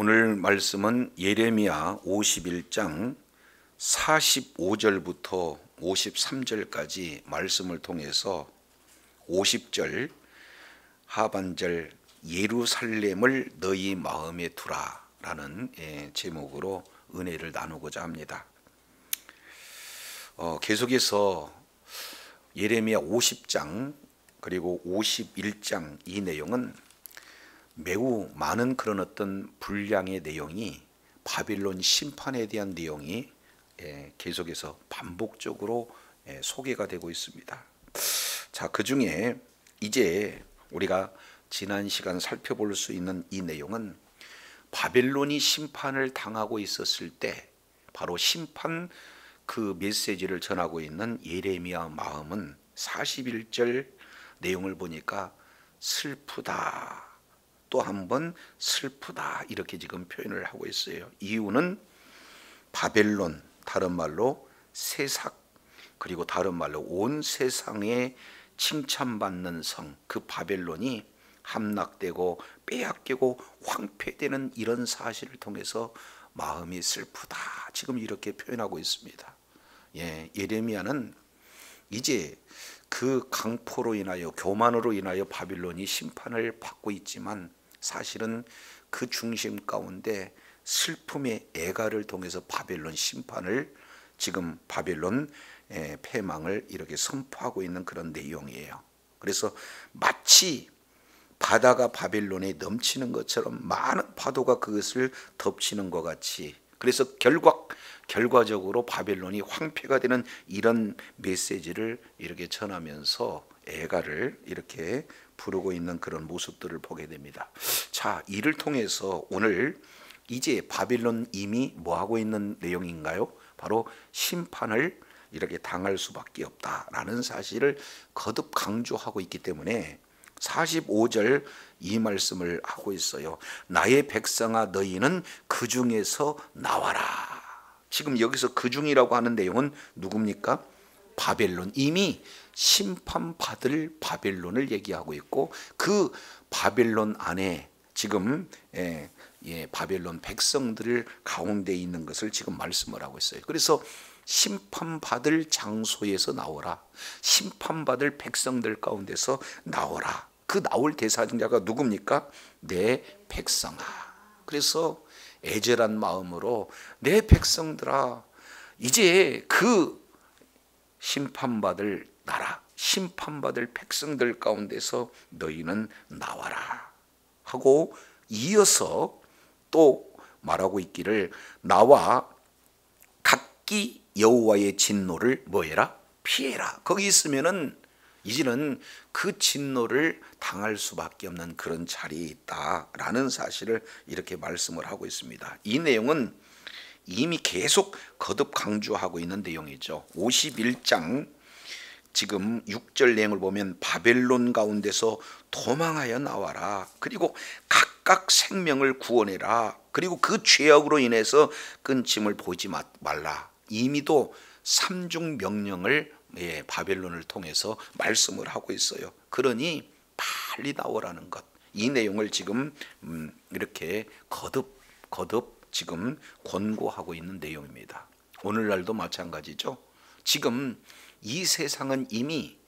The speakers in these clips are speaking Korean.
오늘 말씀은 예레미야 51장 45절부터 53절까지 말씀을 통해서 50절 하반절 예루살렘을 너희 마음에 두라 라는 제목으로 은혜를 나누고자 합니다. 계속해서 예레미야 50장 그리고 51장 이 내용은 매우 많은 그런 어떤 분량의 내용이 바빌론 심판에 대한 내용이 계속해서 반복적으로 소개가 되고 있습니다. 자, 그 중에 이제 우리가 지난 시간 살펴볼 수 있는 이 내용은 바벨론이 심판을 당하고 있었을 때 바로 심판 그 메시지를 전하고 있는 예레미야 마음은 41절 내용을 보니까 슬프다, 또 한 번 슬프다 이렇게 지금 표현을 하고 있어요. 이유는 바벨론, 다른 말로 세상, 그리고 다른 말로 온 세상에 칭찬받는 성, 그 바벨론이 함락되고 빼앗기고 황폐되는 이런 사실을 통해서 마음이 슬프다 지금 이렇게 표현하고 있습니다. 예레미야는 이제 그 강포로 인하여, 교만으로 인하여 바빌론이 심판을 받고 있지만 사실은 그 중심 가운데 슬픔의 애가를 통해서 바벨론 심판을, 지금 바벨론 패망을 이렇게 선포하고 있는 그런 내용이에요. 그래서 마치 바다가 바벨론에 넘치는 것처럼 많은 파도가 그것을 덮치는 것 같이, 그래서 결과적으로 바벨론이 황폐가 되는 이런 메시지를 이렇게 전하면서 애가를 이렇게 부르고 있는 그런 모습들을 보게 됩니다. 자, 이를 통해서 오늘 이제 바벨론 이미 뭐 하고 있는 내용인가요? 바로 심판을 이렇게 당할 수밖에 없다라는 사실을 거듭 강조하고 있기 때문에 45절 이 말씀을 하고 있어요. 나의 백성아, 너희는 그 중에서 나와라. 지금 여기서 그 중이라고 하는 내용은 누굽니까? 바벨론, 이미 심판받을 바벨론을 얘기하고 있고, 그 바벨론 안에 지금 바벨론 백성들 가운데 있는 것을 지금 말씀을 하고 있어요. 그래서 심판받을 장소에서 나오라, 심판받을 백성들 가운데서 나오라. 그 나올 대상자가 누굽니까? 내 백성아. 그래서 애절한 마음으로 내 백성들아, 이제 그 심판받을 나라, 심판받을 백성들 가운데서 너희는 나와라 하고 이어서 또 말하고 있기를, 나와 각기 여호와의 진노를 뭐해라? 피해라. 거기 있으면은 이제는 그 진노를 당할 수밖에 없는 그런 자리에 있다라는 사실을 이렇게 말씀을 하고 있습니다. 이 내용은 이미 계속 거듭 강조하고 있는 내용이죠. 51장 지금 6절 내용을 보면 바벨론 가운데서 도망하여 나와라, 그리고 각각 생명을 구원해라, 그리고 그 죄악으로 인해서 끊짐을 보지 말라. 이미도 삼중 명령을 바벨론을 통해서 말씀을 하고 있어요. 그러니 빨리 나오라는 것, 이 내용을 지금 이렇게 거듭 지금 권고하고 있는 내용입니다. 오늘날도 마찬가지죠. 지금 이 세상은 이미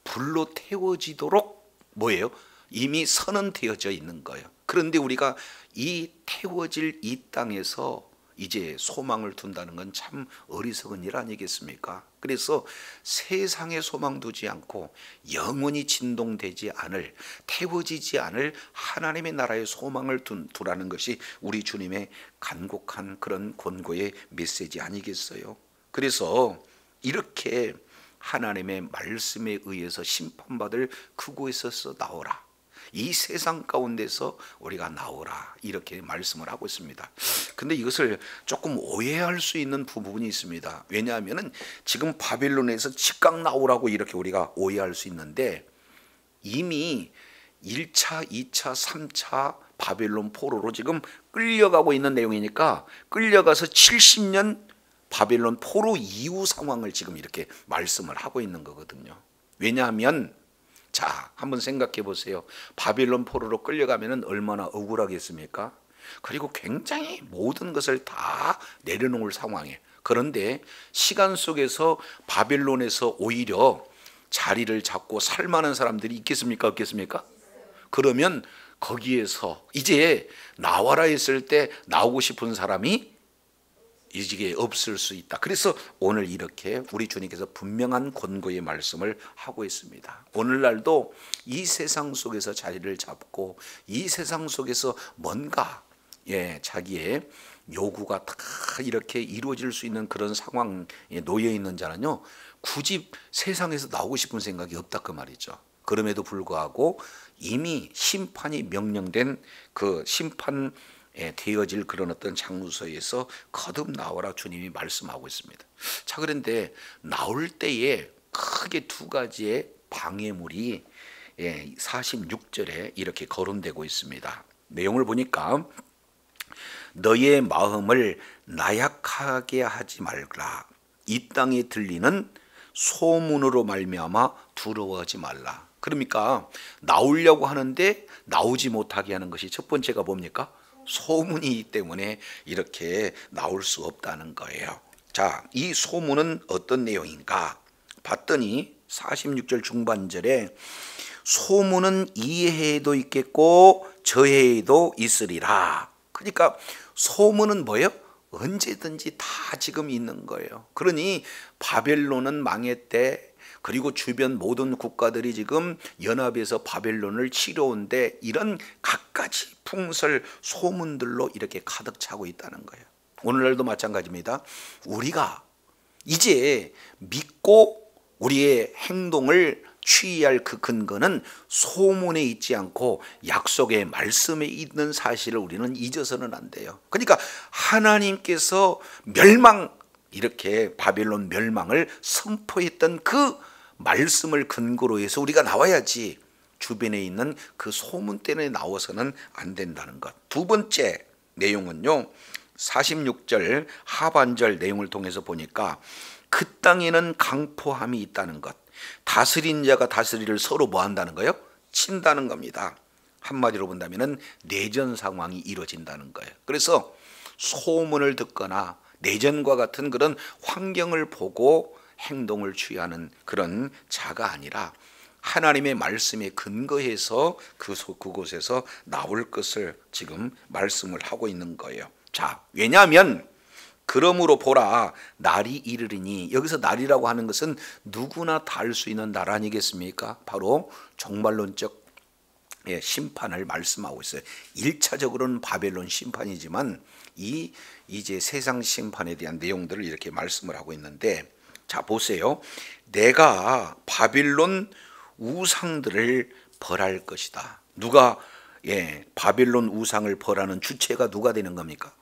불로 태워지도록 뭐예요? 이미 선언되어져 있는 거예요. 그런데 우리가 이 태워질 이 땅에서 이제 소망을 둔다는 건 참 어리석은 일 아니겠습니까? 그래서 세상에 소망 두지 않고 영원히 진동되지 않을, 태워지지 않을 하나님의 나라에 소망을 두라는 것이 우리 주님의 간곡한 그런 권고의 메시지 아니겠어요? 그래서 이렇게 하나님의 말씀에 의해서 심판받을 그곳에서 나오라, 이 세상 가운데서 우리가 나오라, 이렇게 말씀을 하고 있습니다. 근데 이것을 조금 오해할 수 있는 부분이 있습니다. 왜냐하면 지금 바벨론에서 즉각 나오라고 이렇게 우리가 오해할 수 있는데, 이미 1차, 2차, 3차 바벨론 포로로 지금 끌려가고 있는 내용이니까, 끌려가서 70년 바벨론 포로 이후 상황을 지금 이렇게 말씀을 하고 있는 거거든요. 왜냐하면 자, 한번 생각해 보세요. 바빌론 포로로 끌려가면 얼마나 억울하겠습니까? 그리고 굉장히 모든 것을 다 내려놓을 상황이에요. 그런데 시간 속에서 바벨론에서 오히려 자리를 잡고 살만한 사람들이 있겠습니까? 없겠습니까? 그러면 거기에서 이제 나와라 했을 때 나오고 싶은 사람이 이게 없을 수 있다. 그래서 오늘 이렇게 우리 주님께서 분명한 권고의 말씀을 하고 있습니다. 오늘날도 이 세상 속에서 자리를 잡고 이 세상 속에서 뭔가 자기의 요구가 다 이렇게 이루어질 수 있는 그런 상황에 놓여 있는 자는요, 굳이 세상에서 나오고 싶은 생각이 없다 그 말이죠. 그럼에도 불구하고 이미 심판이 명령된 그 심판 되어질 그런 어떤 장소에서 거듭 나오라 주님이 말씀하고 있습니다. 자, 그런데 나올 때에 크게 두 가지의 방해물이 46절에 이렇게 거론되고 있습니다. 내용을 보니까 너의 마음을 나약하게 하지 말라. 이 땅에 들리는 소문으로 말미암아 두려워하지 말라. 그러니까 나오려고 하는데 나오지 못하게 하는 것이 첫 번째가 뭡니까? 소문이기 때문에 이렇게 나올 수 없다는 거예요. 자, 이 소문은 어떤 내용인가 봤더니 46절 중반절에 소문은 이 해에도 있겠고 저 해에도 있으리라. 그러니까 소문은 뭐예요? 언제든지 다 지금 있는 거예요. 그러니 바벨론은 망했대. 그리고 주변 모든 국가들이 지금 연합해서 바벨론을 치러온데 이런 갖가지 풍설 소문들로 이렇게 가득 차고 있다는 거예요. 오늘날도 마찬가지입니다. 우리가 이제 믿고 우리의 행동을 취할 그 근거는 소문에 있지 않고 약속의 말씀에 있는 사실을 우리는 잊어서는 안 돼요. 그러니까 하나님께서 이렇게 바벨론 멸망을 선포했던 그 말씀을 근거로 해서 우리가 나와야지 주변에 있는 그 소문 때문에 나와서는 안 된다는 것. 두 번째 내용은요, 46절 하반절 내용을 통해서 보니까 그 땅에는 강포함이 있다는 것. 다스린 자가 다스리를 서로 뭐 한다는 거예요? 친다는 겁니다. 한마디로 본다면 내전 상황이 이루어진다는 거예요. 그래서 소문을 듣거나 내전과 같은 그런 환경을 보고 행동을 취하는 그런 자가 아니라 하나님의 말씀에 근거해서 그곳에서 나올 것을 지금 말씀을 하고 있는 거예요. 자, 왜냐하면 그러므로 보라 날이 이르리니, 여기서 날이라고 하는 것은 누구나 다 알 수 있는 날 아니겠습니까? 바로 종말론적 심판을 말씀하고 있어요. 1차적으로는 바벨론 심판이지만 이제 세상 심판에 대한 내용들을 이렇게 말씀을 하고 있는데, 자 보세요. 내가 바벨론 우상들을 벌할 것이다. 누가 바벨론 우상을 벌하는 주체가 누가 되는 겁니까?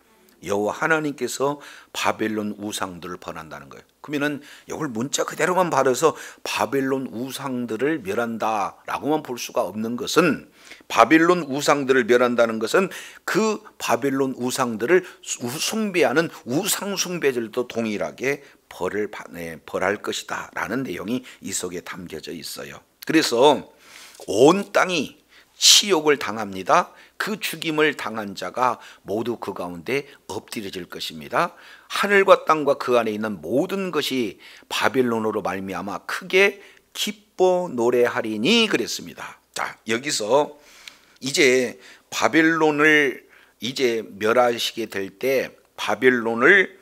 여호와 하나님께서 바벨론 우상들을 벌한다는 거예요. 그러면은 이걸 문자 그대로만 받아서 바벨론 우상들을 멸한다라고만 볼 수가 없는 것은, 바벨론 우상들을 멸한다는 것은 그 바벨론 우상들을 숭배하는 우상 숭배들도 동일하게 벌할 것이다 라는 내용이 이 속에 담겨져 있어요. 그래서 온 땅이 치욕을 당합니다. 그 죽임을 당한 자가 모두 그 가운데 엎드려질 것입니다. 하늘과 땅과 그 안에 있는 모든 것이 바벨론으로 말미암아 크게 기뻐 노래하리니 그랬습니다. 자, 여기서 이제 바벨론을 이제 멸하시게 될 때 바벨론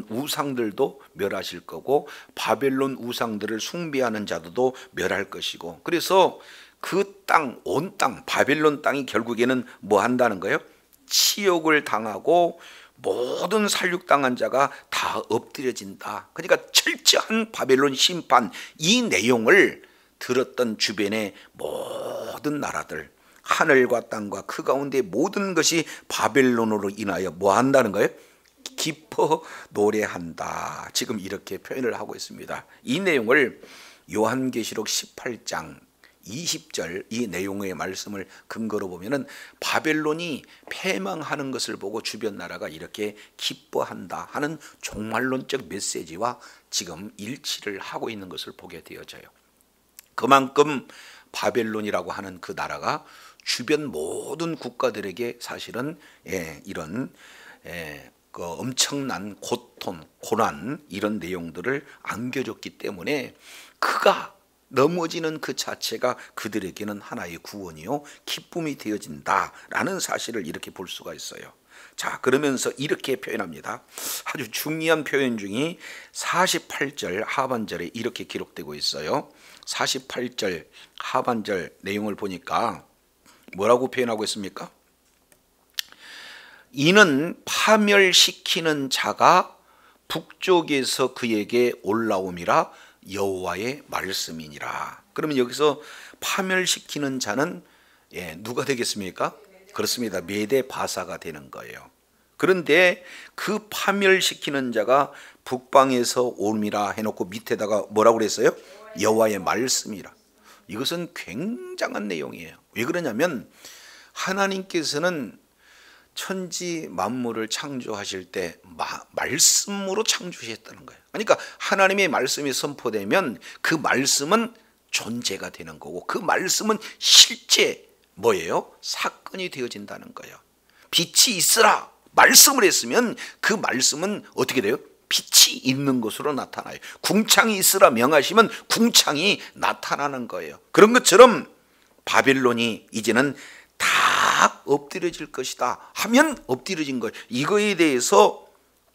우상들도 멸하실 거고 바벨론 우상들을 숭배하는 자들도 멸할 것이고, 그래서 그 땅, 온 땅, 바벨론 땅이 결국에는 뭐 한다는 거예요? 치욕을 당하고 모든 살육당한 자가 다 엎드려진다. 그러니까 철저한 바벨론 심판, 이 내용을 들었던 주변의 모든 나라들, 하늘과 땅과 그 가운데 모든 것이 바벨론으로 인하여 뭐 한다는 거예요? 기뻐 노래한다. 지금 이렇게 표현을 하고 있습니다. 이 내용을 요한계시록 18장 20절 이 내용의 말씀을 근거로 보면은 바벨론이 패망하는 것을 보고 주변 나라가 이렇게 기뻐한다 하는 종말론적 메시지와 지금 일치를 하고 있는 것을 보게 되어져요. 그만큼 바벨론이라고 하는 그 나라가 주변 모든 국가들에게 사실은 이런 그 엄청난 고통, 고난 이런 내용들을 안겨줬기 때문에 그가 넘어지는 그 자체가 그들에게는 하나의 구원이요 기쁨이 되어진다라는 사실을 이렇게 볼 수가 있어요. 자, 그러면서 이렇게 표현합니다. 아주 중요한 표현 중에 48절 하반절에 이렇게 기록되고 있어요. 48절 하반절 내용을 보니까 뭐라고 표현하고 있습니까? 이는 파멸시키는 자가 북쪽에서 그에게 올라옴이라 여호와의 말씀이니라. 그러면 여기서 파멸시키는 자는 누가 되겠습니까? 그렇습니다. 메데바사가 되는 거예요. 그런데 그 파멸시키는 자가 북방에서 옴이라 해놓고 밑에다가 뭐라고 그랬어요? 여호와의 말씀이라. 이것은 굉장한 내용이에요. 왜 그러냐면 하나님께서는 천지 만물을 창조하실 때 말씀으로 창조하셨다는 거예요. 그러니까 하나님의 말씀이 선포되면 그 말씀은 존재가 되는 거고 그 말씀은 실제 뭐예요? 사건이 되어진다는 거예요. 빛이 있으라 말씀을 했으면 그 말씀은 어떻게 돼요? 빛이 있는 것으로 나타나요. 궁창이 있으라 명하시면 궁창이 나타나는 거예요. 그런 것처럼 바벨론이 이제는 다 엎드려질 것이다 하면 엎드려진 것, 이거에 대해서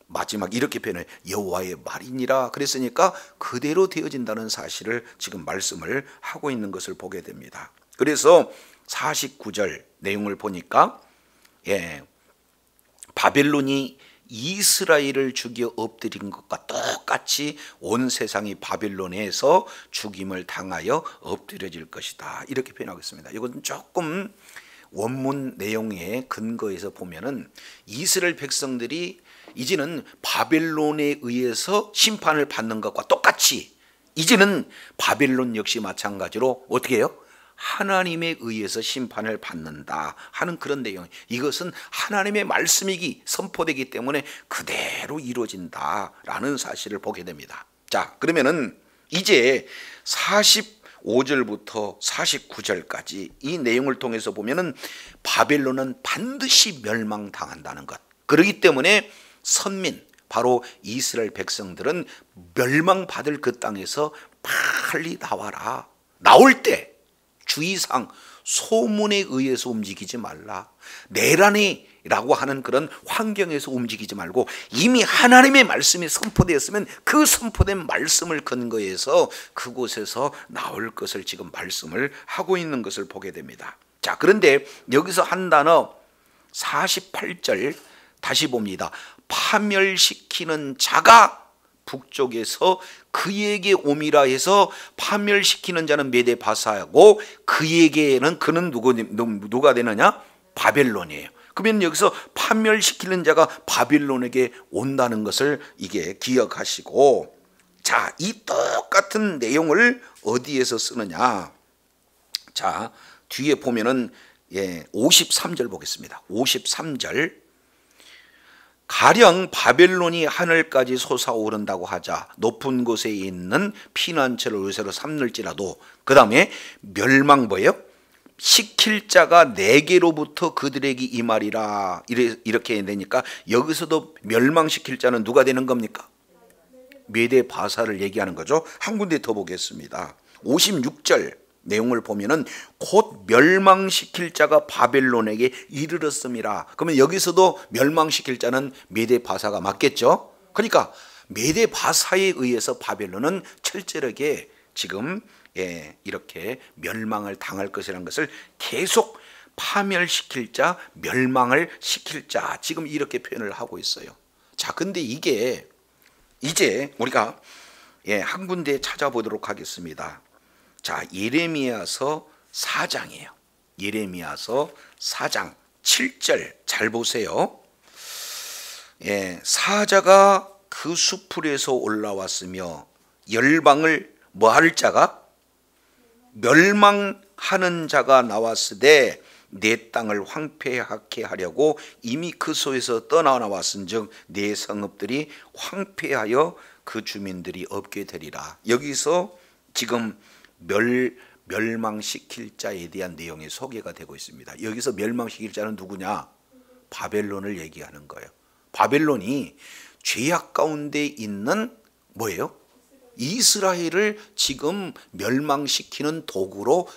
마지막 이렇게 표현해요. 여호와의 말이니라 그랬으니까 그대로 되어진다는 사실을 지금 말씀을 하고 있는 것을 보게 됩니다. 그래서 49절 내용을 보니까 바벨론이 이스라엘을 죽여 엎드린 것과 똑같이 온 세상이 바벨론에서 죽임을 당하여 엎드려질 것이다 이렇게 표현하고 있습니다. 이것은 조금 원문 내용의 근거에서 보면은 이스라엘 백성들이 이제는 바벨론에 의해서 심판을 받는 것과 똑같이 이제는 바벨론 역시 마찬가지로 어떻게 해요? 하나님에 의해서 심판을 받는다 하는 그런 내용. 이것은 하나님의 말씀이기 선포되기 때문에 그대로 이루어진다라는 사실을 보게 됩니다. 자, 그러면은 이제 45절부터 49절까지 이 내용을 통해서 보면은 바벨론은 반드시 멸망당한다는 것. 그렇기 때문에 선민 바로 이스라엘 백성들은 멸망받을 그 땅에서 빨리 나와라. 나올 때 주의사항 소문에 의해서 움직이지 말라. 내란이라고 하는 그런 환경에서 움직이지 말고 이미 하나님의 말씀이 선포되었으면 그 선포된 말씀을 근거해서 그곳에서 나올 것을 지금 말씀을 하고 있는 것을 보게 됩니다. 자, 그런데 여기서 한 단어 48절 다시 봅니다. 파멸시키는 자가 북쪽에서 그에게 옴이라 해서 파멸시키는 자는 메데바사고 그에게는 그는 누가 되느냐? 바벨론이에요. 그러면 여기서 파멸시키는 자가 바벨론에게 온다는 것을 이게 기억하시고, 자, 이 똑같은 내용을 어디에서 쓰느냐? 자, 뒤에 보면은 53절 보겠습니다. 53절. 가령 바벨론이 하늘까지 솟아오른다고 하자 높은 곳에 있는 피난처를 요새로 삼을지라도, 그 다음에 멸망 뭐예요? 시킬 자가 내게로부터 그들에게 임하리라 이렇게 되니까 여기서도 멸망시킬 자는 누가 되는 겁니까? 메데바사를 얘기하는 거죠. 한 군데 더 보겠습니다. 56절 내용을 보면은 곧 멸망시킬 자가 바벨론에게 이르렀음이라. 그러면 여기서도 멸망시킬 자는 메데바사가 맞겠죠? 그러니까 메데바사에 의해서 바벨론은 철저하게 지금 이렇게 멸망을 당할 것이라는 것을 계속 파멸시킬 자, 멸망을 시킬 자, 지금 이렇게 표현을 하고 있어요. 자, 근데 이게 이제 우리가 한 군데 찾아보도록 하겠습니다. 자, 예레미야서 4장이에요. 예레미야서 4장 7절 잘 보세요. 사자가 그 수풀에서 올라왔으며 열방을 뭐 할 자가? 멸망하는 자가 나왔으되 내 땅을 황폐하게 하려고 이미 그 소에서 떠나왔은즉 내 성읍들이 황폐하여 그 주민들이 없게 되리라. 여기서 지금 멸망시킬 자에 대한 내용이 소개가 되고 있습니다. 여기서 멸망시킬 자는 누구냐? 바벨론을 얘기하는 거예요. 바벨론이 죄악 가운데 있는 뭐예요? 이스라엘을 지금 멸망시키는 도구로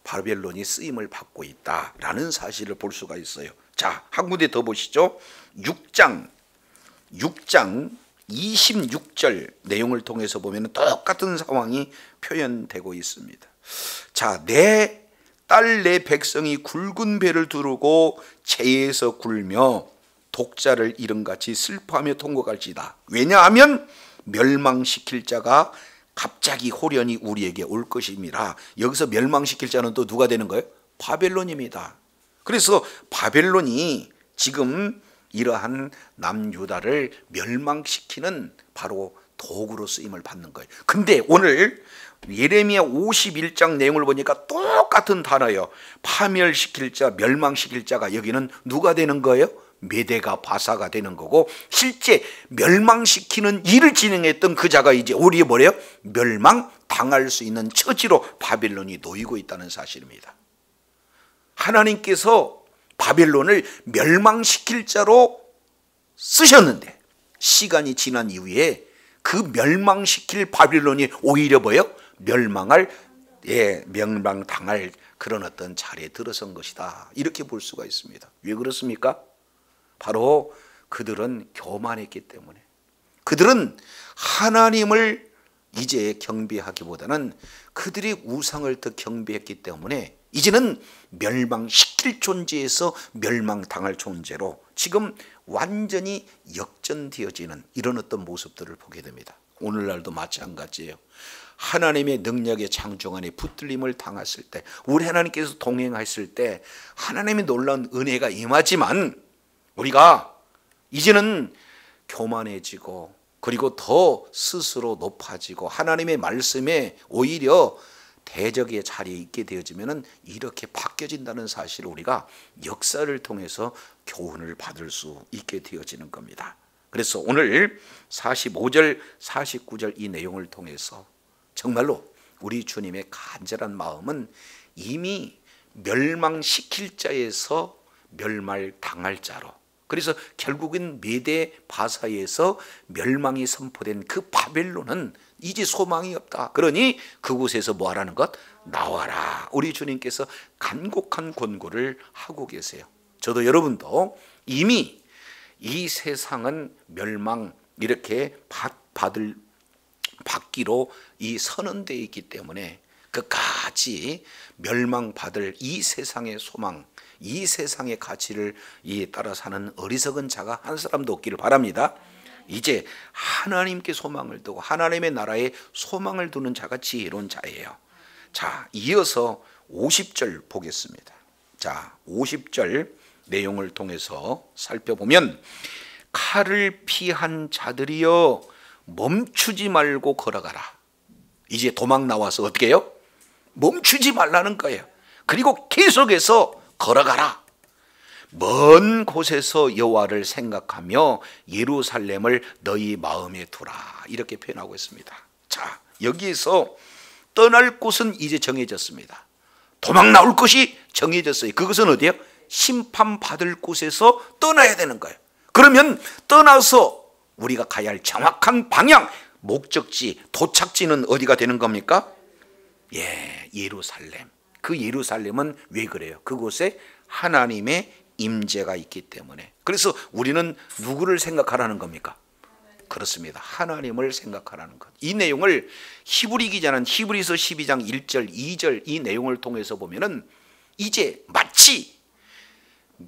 바벨론이 쓰임을 받고 있다라는 사실을 볼 수가 있어요. 자, 한 군데 더 보시죠. 6장 26절 내용을 통해서 보면 똑같은 상황이 표현되고 있습니다. 자, 내 딸 내 백성이 굵은 배를 두르고 채에서 굴며 독자를 잃은같이 슬퍼하며 통곡할지다. 왜냐하면 멸망시킬 자가 갑자기 호련히 우리에게 올 것입니다. 여기서 멸망시킬 자는 또 누가 되는 거예요? 바벨론입니다. 그래서 바벨론이 지금 이러한 남유다를 멸망시키는 바로 도구로 쓰임을 받는 거예요. 근데 오늘 예레미야 51장 내용을 보니까 똑같은 단어예요. 파멸시킬 자, 멸망시킬 자가 여기는 누가 되는 거예요? 메대가 바사가 되는 거고, 실제 멸망시키는 일을 진행했던 그 자가 이제 우리의 뭐래요? 멸망당할 수 있는 처지로 바벨론이 놓이고 있다는 사실입니다. 하나님께서 바벨론을 멸망시킬 자로 쓰셨는데 시간이 지난 이후에 그 멸망시킬 바벨론이 오히려 뭐예요? 멸망당할 그런 어떤 자리에 들어선 것이다. 이렇게 볼 수가 있습니다. 왜 그렇습니까? 바로 그들은 교만했기 때문에, 그들은 하나님을 이제 경배하기보다는 그들의 우상을 더 경배했기 때문에 이제는 멸망시킬 존재에서 멸망당할 존재로 지금 완전히 역전되어지는 이런 어떤 모습들을 보게 됩니다. 오늘날도 마찬가지예요. 하나님의 능력의 창조 안에 붙들림을 당했을 때, 우리 하나님께서 동행했을 때 하나님의 놀라운 은혜가 임하지만 우리가 이제는 교만해지고, 그리고 더 스스로 높아지고 하나님의 말씀에 오히려 대적의 자리에 있게 되어지면 이렇게 바뀌어진다는 사실을 우리가 역사를 통해서 교훈을 받을 수 있게 되어지는 겁니다. 그래서 오늘 45절 49절 이 내용을 통해서 정말로 우리 주님의 간절한 마음은 이미 멸망시킬 자에서 멸망당할 자로, 그래서 결국은 메대 바사에서 멸망이 선포된 그 바벨론은 이제 소망이 없다. 그러니 그곳에서 뭐 하라는 것? 나와라. 우리 주님께서 간곡한 권고를 하고 계세요. 저도 여러분도 이미 이 세상은 멸망 이렇게 받기로 이 선언되어 있기 때문에 끝까지 멸망받을 이 세상의 소망, 이 세상의 가치를 따라 사는 어리석은 자가 한 사람도 없기를 바랍니다. 이제 하나님께 소망을 두고 하나님의 나라에 소망을 두는 자가 지혜로운 자예요. 자, 이어서 50절 보겠습니다. 자, 50절 내용을 통해서 살펴보면, 칼을 피한 자들이여 멈추지 말고 걸어가라. 이제 도망 나와서 어떻게 해요? 멈추지 말라는 거예요. 그리고 계속해서 걸어가라. 먼 곳에서 여호와를 생각하며 예루살렘을 너희 마음에 두라. 이렇게 표현하고 있습니다. 자, 여기에서 떠날 곳은 이제 정해졌습니다. 도망 나올 곳이 정해졌어요. 그것은 어디예요? 심판받을 곳에서 떠나야 되는 거예요. 그러면 떠나서 우리가 가야 할 정확한 방향, 목적지, 도착지는 어디가 되는 겁니까? 예루살렘. 그 예루살렘은 왜 그래요? 그곳에 하나님의 임재가 있기 때문에. 그래서 우리는 누구를 생각하라는 겁니까? 그렇습니다. 하나님을 생각하라는 것. 이 내용을 히브리 기자는 히브리서 12장 1절 2절 이 내용을 통해서 보면은 이제 마치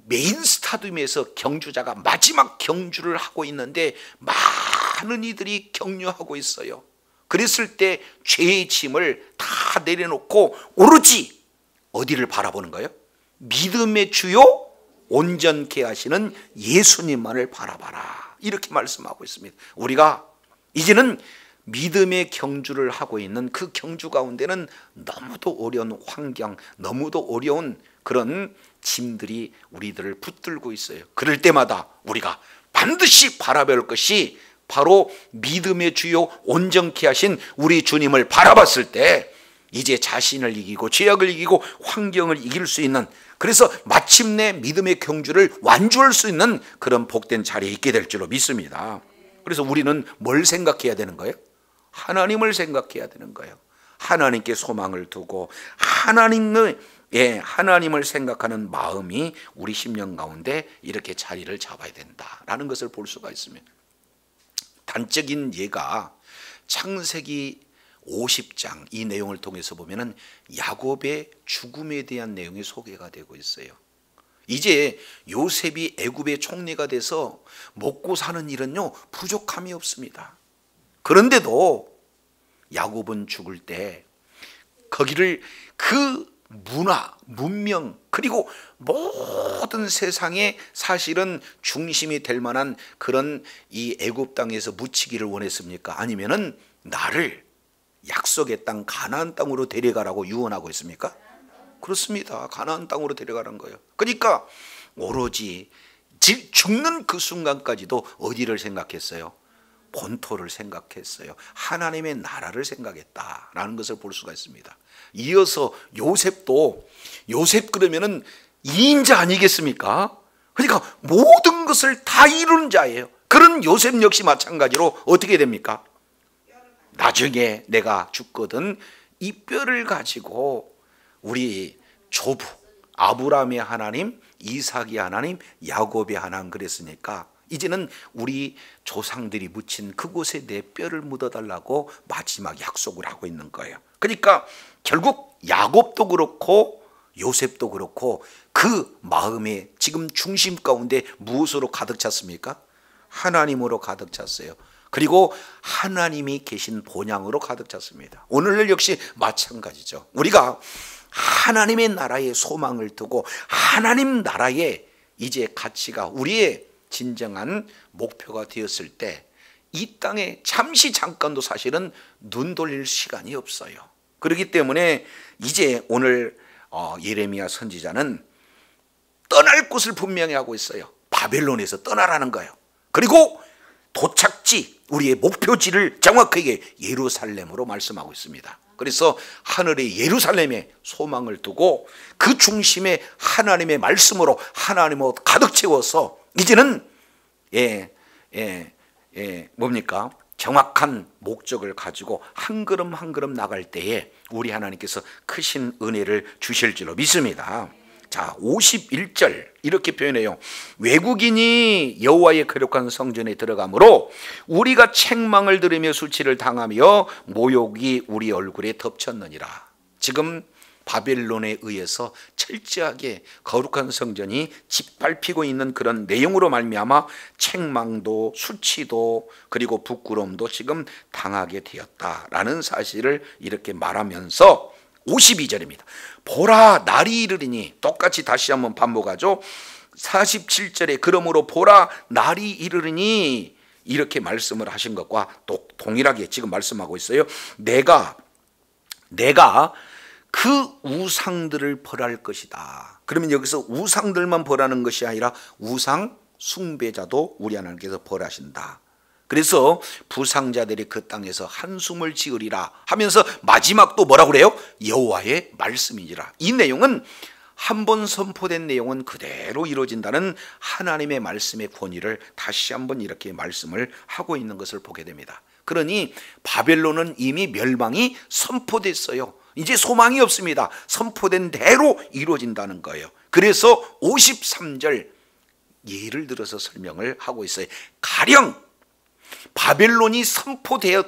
메인 스타디움에서 경주자가 마지막 경주를 하고 있는데 많은 이들이 격려하고 있어요. 그랬을 때 죄의 짐을 다 내려놓고 오로지 어디를 바라보는 거예요? 믿음의 주요 온전케 하시는 예수님만을 바라봐라. 이렇게 말씀하고 있습니다. 우리가 이제는 믿음의 경주를 하고 있는 그 경주 가운데는 너무도 어려운 환경, 너무도 어려운 그런 짐들이 우리들을 붙들고 있어요. 그럴 때마다 우리가 반드시 바라볼 것이 바로 믿음의 주요 온전케 하신 우리 주님을 바라봤을 때 이제 자신을 이기고 죄악을 이기고 환경을 이길 수 있는, 그래서 마침내 믿음의 경주를 완주할 수 있는 그런 복된 자리에 있게 될 줄로 믿습니다. 그래서 우리는 뭘 생각해야 되는 거예요? 하나님을 생각해야 되는 거예요. 하나님께 소망을 두고 하나님을 생각하는 마음이 우리 심령 가운데 이렇게 자리를 잡아야 된다라는 것을 볼 수가 있습니다. 단적인 예가 창세기 50장 이 내용을 통해서 보면은 야곱의 죽음에 대한 내용이 소개가 되고 있어요. 이제 요셉이 애굽의 총리가 돼서 먹고 사는 일은요 부족함이 없습니다. 그런데도 야곱은 죽을 때 거기를 그 문화, 문명, 그리고 모든 세상의 사실은 중심이 될 만한 그런 이 애굽 땅에서 묻히기를 원했습니까? 아니면은 나를 약속의 땅 가나안 땅으로 데려가라고 유언하고 있습니까? 그렇습니다. 가나안 땅으로 데려가는 거예요. 그러니까 오로지 죽는 그 순간까지도 어디를 생각했어요? 본토를 생각했어요. 하나님의 나라를 생각했다라는 것을 볼 수가 있습니다. 이어서 요셉도, 요셉 그러면은 이인자 아니겠습니까? 그러니까 모든 것을 다 이루는 자예요. 그런 요셉 역시 마찬가지로 어떻게 됩니까? 나중에 내가 죽거든 이 뼈를 가지고 우리 조부 아브라함의 하나님, 이삭의 하나님, 야곱의 하나님 그랬으니까 이제는 우리 조상들이 묻힌 그곳에 내 뼈를 묻어달라고 마지막 약속을 하고 있는 거예요. 그러니까 결국 야곱도 그렇고 요셉도 그렇고 그 마음의 지금 중심 가운데 무엇으로 가득 찼습니까? 하나님으로 가득 찼어요. 그리고 하나님이 계신 본향으로 가득 찼습니다. 오늘날 역시 마찬가지죠. 우리가 하나님의 나라에 소망을 두고 하나님 나라에 이제 가치가 우리의 진정한 목표가 되었을 때 이 땅에 잠시 잠깐도 사실은 눈 돌릴 시간이 없어요. 그렇기 때문에 이제 오늘 예레미야 선지자는 떠날 곳을 분명히 하고 있어요. 바벨론에서 떠나라는 거예요. 그리고 도착지, 우리의 목표지를 정확하게 예루살렘으로 말씀하고 있습니다. 그래서 하늘의 예루살렘에 소망을 두고 그 중심에 하나님의 말씀으로 하나님으로 가득 채워서 이제는 뭡니까? 정확한 목적을 가지고 한 걸음 한 걸음 나갈 때에 우리 하나님께서 크신 은혜를 주실 줄로 믿습니다. 자, 51절 이렇게 표현해요. 외국인이 여호와의 거룩한 성전에 들어가므로 우리가 책망을 들으며 수치를 당하며 모욕이 우리 얼굴에 덮쳤느니라. 지금 바벨론에 의해서 철저하게 거룩한 성전이 짓밟히고 있는 그런 내용으로 말미암아 책망도 수치도 그리고 부끄러움도 지금 당하게 되었다라는 사실을 이렇게 말하면서 52절입니다. 보라 날이 이르리니, 똑같이 다시 한번 반복하죠. 47절에 그러므로 보라 날이 이르리니 이렇게 말씀을 하신 것과 또 동일하게 지금 말씀하고 있어요. 내가 그 우상들을 벌할 것이다. 그러면 여기서 우상들만 벌하는 것이 아니라 우상 숭배자도 우리 하나님께서 벌하신다. 그래서 부상자들이 그 땅에서 한숨을 지으리라 하면서 마지막 또 뭐라고 그래요? 여호와의 말씀이니라. 이 내용은 한 번 선포된 내용은 그대로 이루어진다는 하나님의 말씀의 권위를 다시 한번 이렇게 말씀을 하고 있는 것을 보게 됩니다. 그러니 바벨론은 이미 멸망이 선포됐어요. 이제 소망이 없습니다. 선포된 대로 이루어진다는 거예요. 그래서 53절 예를 들어서 설명을 하고 있어요. 가령 바벨론이 선포되어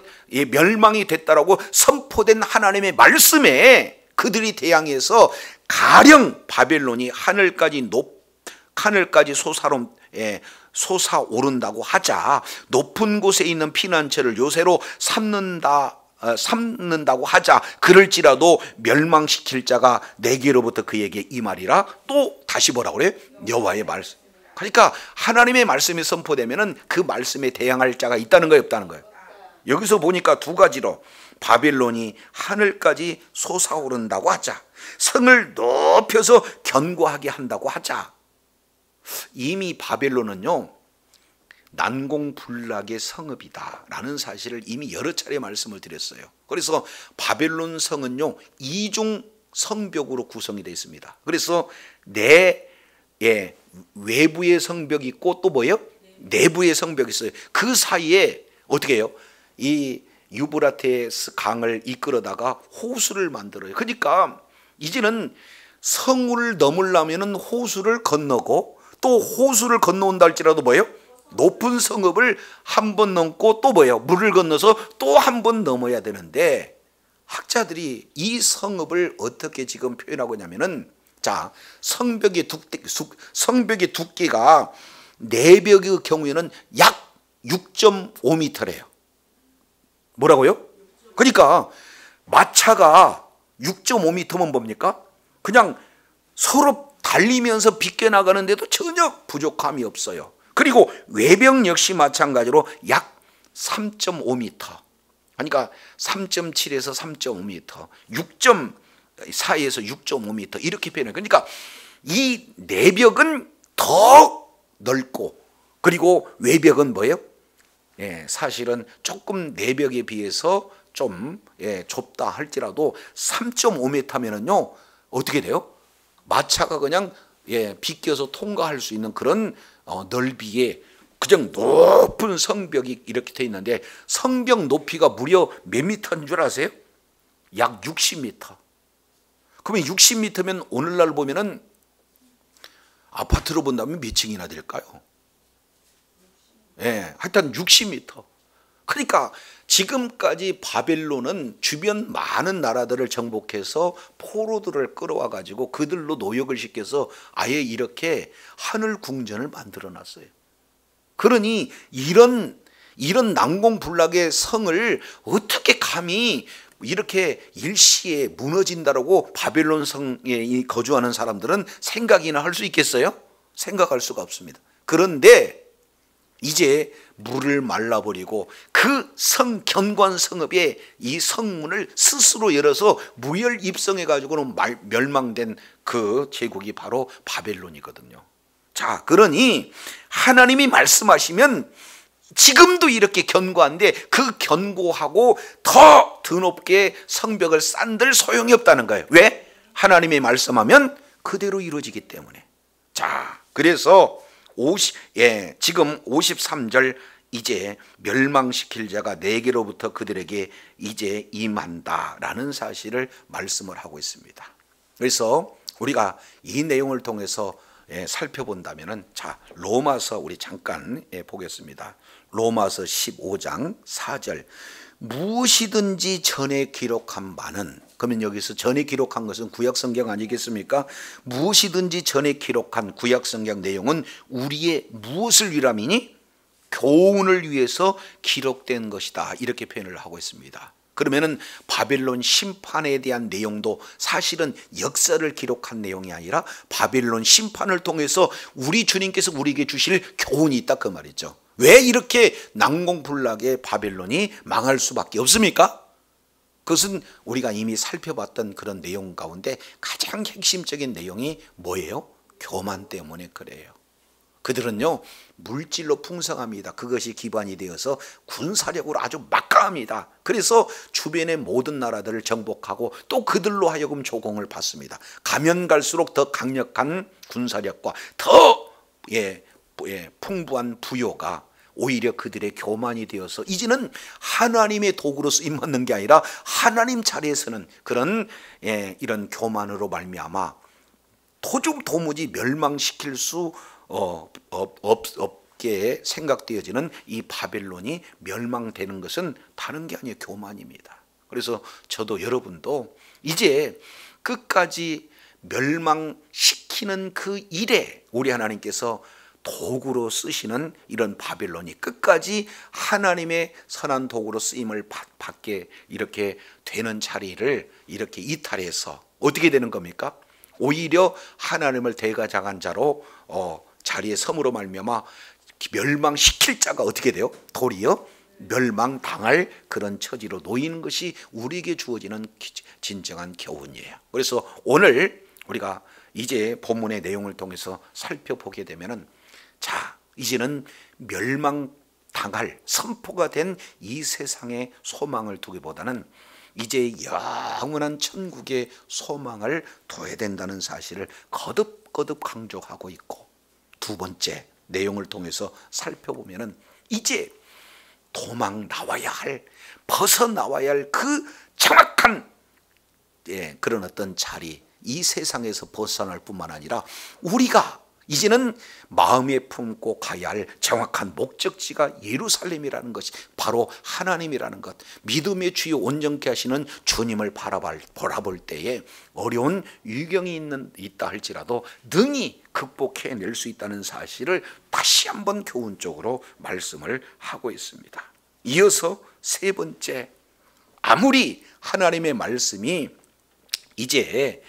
멸망이 됐다라고 선포된 하나님의 말씀에 그들이 대항해서 가령 바벨론이 하늘까지 솟아오른다고 하자, 높은 곳에 있는 피난처를 요새로 삼는다고 하자, 그럴지라도 멸망시킬 자가 내게로부터 그에게 임하리라. 또 다시 뭐라고 그래요? 여호와의 말씀. 그러니까 하나님의 말씀이 선포되면은 그 말씀에 대항할 자가 있다는 거예요, 없다는 거예요? 여기서 보니까 두 가지로 바벨론이 하늘까지 솟아오른다고 하자, 성을 높여서 견고하게 한다고 하자. 이미 바벨론은요 난공불락의 성읍이다라는 사실을 이미 여러 차례 말씀을 드렸어요. 그래서 바벨론 성은요, 이중 성벽으로 구성이 되어 있습니다. 그래서 외부의 성벽이 있고 또 뭐예요? 내부의 성벽이 있어요. 그 사이에 어떻게 해요? 이 유브라테스 강을 이끌어다가 호수를 만들어요. 그러니까 이제는 성을 넘으려면 호수를 건너고, 또 호수를 건너온다 할지라도 뭐예요? 높은 성읍을 한 번 넘고 또 뭐예요? 물을 건너서 또 한 번 넘어야 되는데, 학자들이 이 성읍을 어떻게 지금 표현하고 있냐면은, 자, 성벽의 두께가 내벽의 경우에는 약 6.5m래요. 뭐라고요? 그러니까 마차가 6.5m면 뭡니까? 그냥 서로 달리면서 비껴나가는데도 전혀 부족함이 없어요. 그리고 외벽 역시 마찬가지로 약 3.5m, 그러니까 3.7에서 3.5m, 6.4에서 6.5m 이렇게 표현해요. 그러니까 이 내벽은 더 넓고, 그리고 외벽은 뭐예요? 사실은 조금 내벽에 비해서 좀 좁다 할지라도 3.5m면은요 어떻게 돼요? 마차가 그냥 비껴서 통과할 수 있는 그런 넓이에 그냥 높은 성벽이 이렇게 돼 있는데, 성벽 높이가 무려 몇 미터인 줄 아세요? 약 60m. 그러면 60m면 오늘날 보면은 아파트로 본다면 몇 층이나 될까요? 하여튼 60m. 그러니까 지금까지 바벨론은 주변 많은 나라들을 정복해서 포로들을 끌어와 가지고 그들로 노역을 시켜서 아예 이렇게 하늘 궁전을 만들어 놨어요. 그러니 이런 난공불락의 성을 어떻게 감히 이렇게 일시에 무너진다라고 바벨론 성에 거주하는 사람들은 생각이나 할 수 있겠어요? 생각할 수가 없습니다. 그런데 이제 물을 말라버리고 그 견고한 성읍에 이 성문을 스스로 열어서 무혈 입성해 가지고는 멸망된 그 제국이 바로 바벨론이거든요. 자, 그러니 하나님이 말씀하시면 지금도 이렇게 견고한데 그 견고하고 더 드높게 성벽을 쌓은들 소용이 없다는 거예요. 왜? 하나님이 말씀하면 그대로 이루어지기 때문에. 자, 그래서 지금 53절, 이제 멸망시킬 자가 내게로부터 그들에게 이제 임한다라는 사실을 말씀을 하고 있습니다. 그래서 우리가 이 내용을 통해서 살펴본다면은, 자, 로마서 우리 잠깐 보겠습니다. 로마서 15장 4절. 무엇이든지 전에 기록한 바는, 그러면 여기서 전에 기록한 것은 구약성경 아니겠습니까? 무엇이든지 전에 기록한 구약성경 내용은 우리의 무엇을 위함이니? 교훈을 위해서 기록된 것이다, 이렇게 표현을 하고 있습니다. 그러면은 바벨론 심판에 대한 내용도 사실은 역사를 기록한 내용이 아니라 바벨론 심판을 통해서 우리 주님께서 우리에게 주실 교훈이 있다, 그 말이죠. 왜 이렇게 난공불락의 바벨론이 망할 수밖에 없습니까? 그것은 우리가 이미 살펴봤던 그런 내용 가운데 가장 핵심적인 내용이 뭐예요? 교만 때문에 그래요. 그들은요, 물질로 풍성합니다. 그것이 기반이 되어서 군사력으로 아주 막강합니다. 그래서 주변의 모든 나라들을 정복하고 또 그들로 하여금 조공을 받습니다. 가면 갈수록 더 강력한 군사력과 더 풍부한 부요가 오히려 그들의 교만이 되어서 이제는 하나님의 도구로 쓰임받는 게 아니라 하나님 자리에서는 그런 이런 교만으로 말미암아 도무지 멸망시킬 수 없게 생각되어지는 이 바벨론이 멸망되는 것은 다른 게 아니에요, 교만입니다. 그래서 저도 여러분도 이제 끝까지 멸망시키는 그 일에 우리 하나님께서 도구로 쓰시는 이런 바벨론이 끝까지 하나님의 선한 도구로 쓰임을 받게 이렇게 되는 자리를 이렇게 이탈해서 어떻게 되는 겁니까? 오히려 하나님을 대가장한 자로 자리에 섬으로 말미암아 멸망시킬 자가 어떻게 돼요? 도리어 멸망당할 그런 처지로 놓이는 것이 우리에게 주어지는 진정한 교훈이에요. 그래서 오늘 우리가 이제 본문의 내용을 통해서 살펴보게 되면은, 자, 이제는 멸망당할 선포가 된 이 세상의 소망을 두기보다는 이제 영원한 천국의 소망을 둬야 된다는 사실을 거듭거듭 강조하고 있고, 두 번째 내용을 통해서 살펴보면은 이제 도망 나와야 할, 벗어나와야 할 그 정확한 그런 어떤 자리, 이 세상에서 벗어날 뿐만 아니라 우리가 이제는 마음에 품고 가야 할 정확한 목적지가 예루살렘이라는 것이 바로 하나님이라는 것, 믿음의 주요 온전케 하시는 주님을 바라볼 때에 어려운 위경이 있다 할지라도 능히 극복해낼 수 있다는 사실을 다시 한번 교훈적으로 말씀을 하고 있습니다. 이어서 세 번째, 아무리 하나님의 말씀이 이제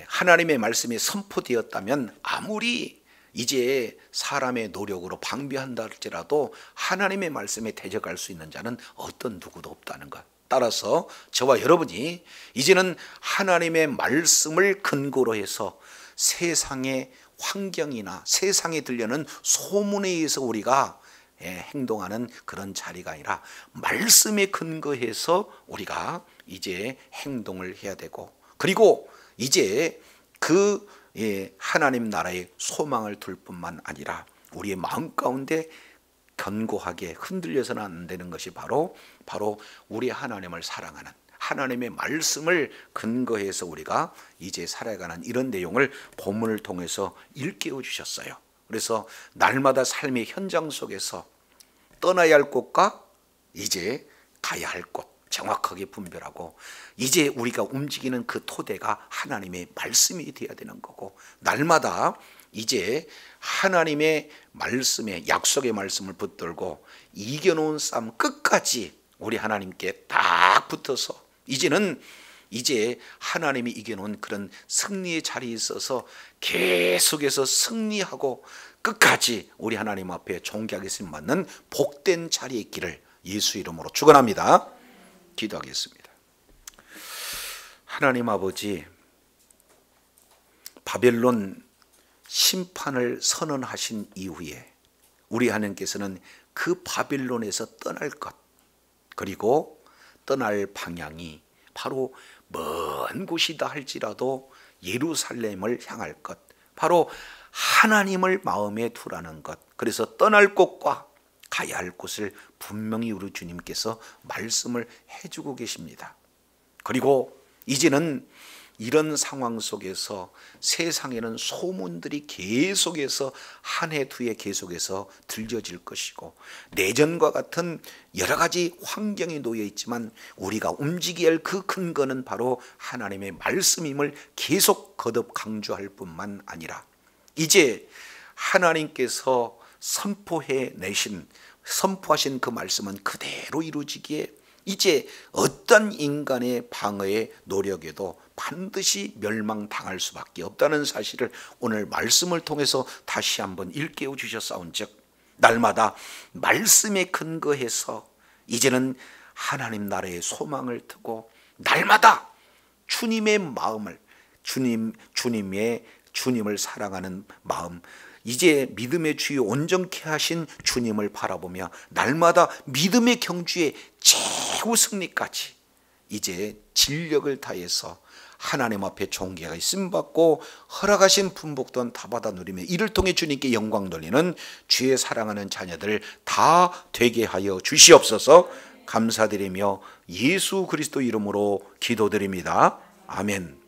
하나님의 말씀이 선포되었다면, 아무리 이제 사람의 노력으로 방비한다 할지라도 하나님의 말씀에 대적할 수 있는 자는 어떤 누구도 없다는 것. 따라서 저와 여러분이 이제는 하나님의 말씀을 근거로 해서 세상의 환경이나 세상에 들려는 소문에 의해서 우리가 행동하는 그런 자리가 아니라 말씀에 근거해서 우리가 이제 행동을 해야 되고, 그리고 이제 그 하나님 나라의 소망을 둘 뿐만 아니라 우리의 마음 가운데 견고하게 흔들려서는 안 되는 것이 바로 우리 하나님을 사랑하는, 하나님의 말씀을 근거해서 우리가 이제 살아가는 이런 내용을 본문을 통해서 일깨워 주셨어요. 그래서 날마다 삶의 현장 속에서 떠나야 할 곳과 이제 가야 할 곳 정확하게 분별하고, 이제 우리가 움직이는 그 토대가 하나님의 말씀이 되어야 되는 거고, 날마다 이제 하나님의 말씀에, 약속의 말씀을 붙들고 이겨놓은 싸움 끝까지 우리 하나님께 딱 붙어서 이제는 이제 하나님이 이겨놓은 그런 승리의 자리에 있어서 계속해서 승리하고 끝까지 우리 하나님 앞에 존귀하게 받는 복된 자리에 있기를 예수 이름으로 축원합니다. 기도하겠습니다. 하나님 아버지, 바벨론 심판을 선언하신 이후에 우리 하나님께서는 그 바벨론에서 떠날 것, 그리고 떠날 방향이 바로 먼 곳이다 할지라도 예루살렘을 향할 것, 바로 하나님을 마음에 두라는 것, 그래서 떠날 곳과 가야 할 곳을 분명히 우리 주님께서 말씀을 해주고 계십니다. 그리고 이제는 이런 상황 속에서 세상에는 소문들이 계속해서 한 해 두 해 계속해서 들려질 것이고, 내전과 같은 여러 가지 환경에 놓여 있지만 우리가 움직여야 할 그 근거는 바로 하나님의 말씀임을 계속 거듭 강조할 뿐만 아니라, 이제 하나님께서 선포하신 그 말씀은 그대로 이루어지기에 이제 어떤 인간의 방어의 노력에도 반드시 멸망당할 수밖에 없다는 사실을 오늘 말씀을 통해서 다시 한번 일깨워 주셨사온즉, 날마다 말씀에 근거해서 이제는 하나님 나라의 소망을 두고 날마다 주님의 마음을, 주님을 사랑하는 마음, 이제 믿음의 주요 온전케 하신 주님을 바라보며 날마다 믿음의 경주의 최후 승리까지 이제 진력을 다해서 하나님 앞에 존귀하게 쓰임받고 허락하신 분복돈 다 받아 누리며 이를 통해 주님께 영광 돌리는 주의 사랑하는 자녀들 다 되게 하여 주시옵소서. 감사드리며 예수 그리스도 이름으로 기도드립니다. 아멘.